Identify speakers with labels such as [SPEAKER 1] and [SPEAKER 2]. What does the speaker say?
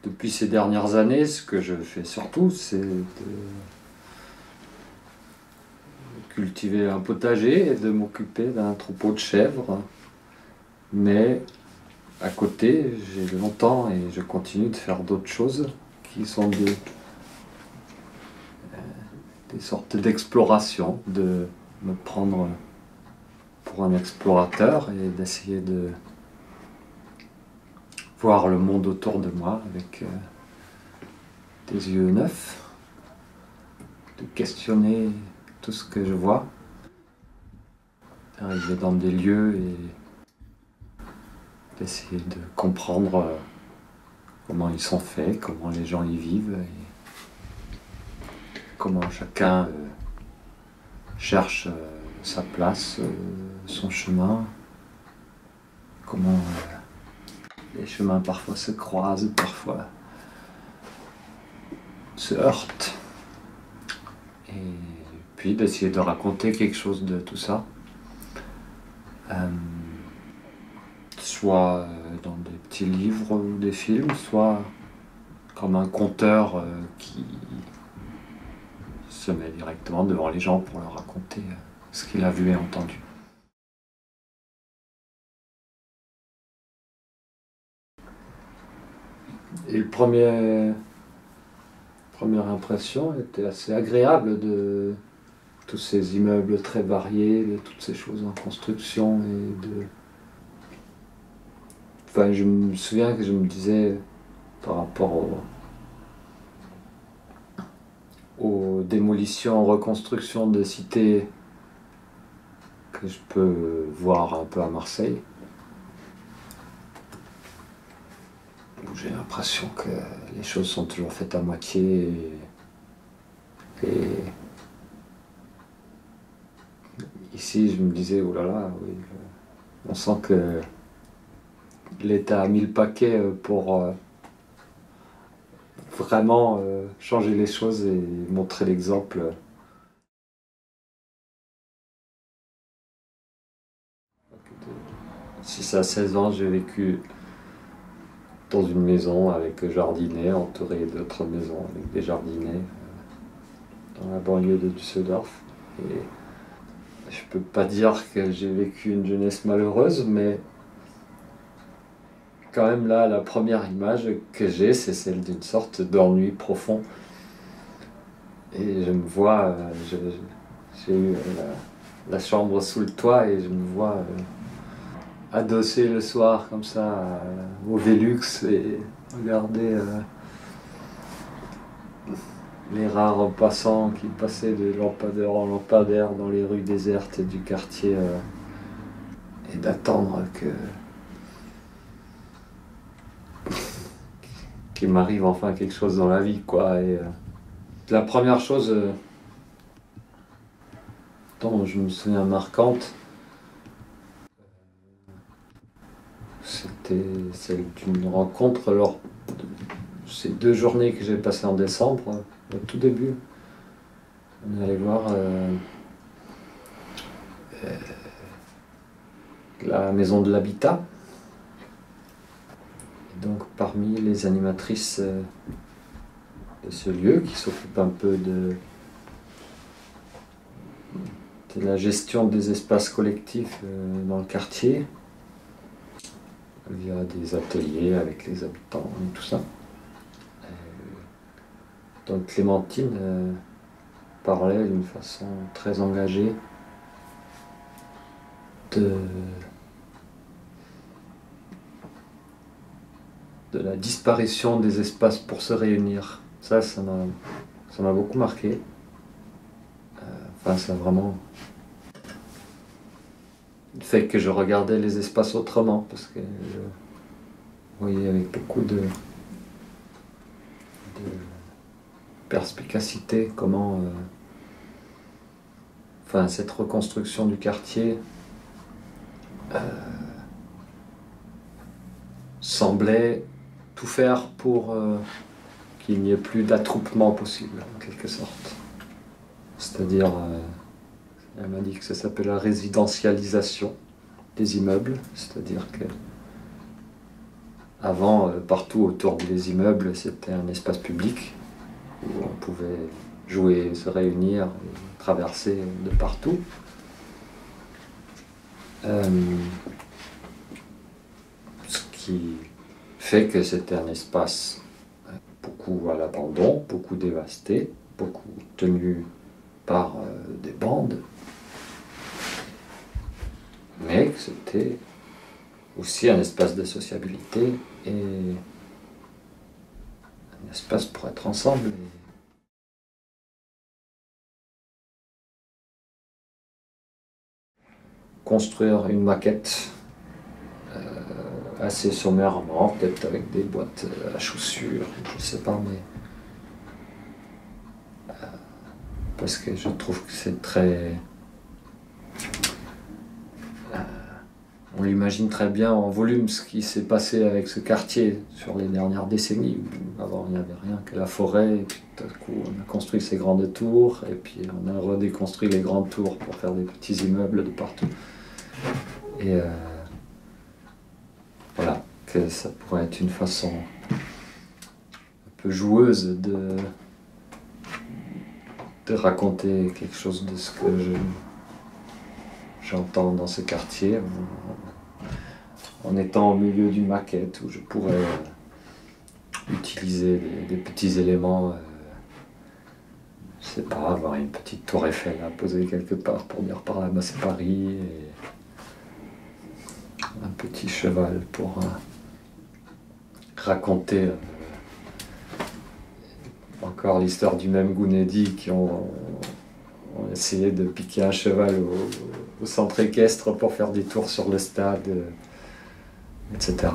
[SPEAKER 1] Depuis ces dernières années, ce que je fais surtout, c'est de cultiver un potager et de m'occuper d'un troupeau de chèvres. Mais à côté, j'ai longtemps et je continue de faire d'autres choses qui sont des sortes d'exploration, de me prendre pour un explorateur et d'essayer de voir le monde autour de moi avec des yeux neufs, de questionner tout ce que je vois, d'arriver dans des lieux et d'essayer de comprendre comment ils sont faits, comment les gens y vivent, et comment chacun cherche sa place, son chemin, comment les chemins parfois se croisent, parfois se heurtent. Et puis d'essayer de raconter quelque chose de tout ça. Soit dans des petits livres ou des films, soit comme un conteur qui se met directement devant les gens pour leur raconter ce qu'il a vu et entendu. Et la première impression était assez agréable de tous ces immeubles très variés, de toutes ces choses en construction et de... Enfin, je me souviens que je me disais par rapport aux démolitions, reconstructions de cités que je peux voir un peu à Marseille, où j'ai l'impression que les choses sont toujours faites à moitié et ici je me disais oh là là, oui, on sent que l'État a mis le paquet pour vraiment changer les choses et montrer l'exemple. De 6 à 16 ans, j'ai vécu dans une maison avec jardinet, entouré d'autres maisons avec des jardinets dans la banlieue de Düsseldorf. Et je peux pas dire que j'ai vécu une jeunesse malheureuse, mais quand même là, la première image que j'ai, c'est celle d'une sorte d'ennui profond. Et je me vois, j'ai eu la chambre sous le toit et je me vois adossé le soir comme ça au Velux et regarder les rares passants qui passaient de lampadaire en lampadaire dans les rues désertes du quartier et d'attendre qu'il m'arrive enfin quelque chose dans la vie, quoi. Et la première chose dont je me souviens marquante, c'était celle d'une rencontre lors de ces 2 journées que j'ai passées en décembre, au tout début. On est allé voir la maison de l'habitat. Et donc parmi les animatrices de ce lieu qui s'occupe un peu de la gestion des espaces collectifs dans le quartier, via des ateliers avec les habitants et tout ça. Donc Clémentine parlait d'une façon très engagée de la disparition des espaces pour se réunir. Ça m'a beaucoup marqué. Enfin, ça a vraiment fait que je regardais les espaces autrement, parce que je voyais avec beaucoup de perspicacité comment enfin, cette reconstruction du quartier semblait tout faire pour qu'il n'y ait plus d'attroupement possible, en quelque sorte. C'est-à-dire, elle m'a dit que ça s'appelle la résidentialisation des immeubles, c'est-à-dire que Avant, partout autour des immeubles, c'était un espace public où on pouvait jouer, se réunir, et traverser de partout. Ce qui fait que c'était un espace beaucoup à l'abandon, beaucoup dévasté, beaucoup tenu par des bandes, mais que c'était aussi un espace de sociabilité et un espace pour être ensemble. Construire une maquette assez sommairement, peut-être avec des boîtes à chaussures, je sais pas, mais parce que je trouve que c'est très... On l'imagine très bien en volume ce qui s'est passé avec ce quartier sur les dernières décennies, où avant il n'y avait rien que la forêt, et puis tout à coup on a construit ces grandes tours, et puis on a redéconstruit les grandes tours pour faire des petits immeubles de partout. Et voilà, que ça pourrait être une façon un peu joueuse de raconter quelque chose de ce que j'entends dans ce quartier, en étant au milieu d'une maquette où je pourrais utiliser des petits éléments, je sais pas, avoir une petite tour Eiffel à poser quelque part pour dire par là, bah, c'est Paris, et un petit cheval pour raconter encore l'histoire du même Gounedi qui ont essayé de piquer un cheval au centre équestre pour faire des tours sur le stade, etc.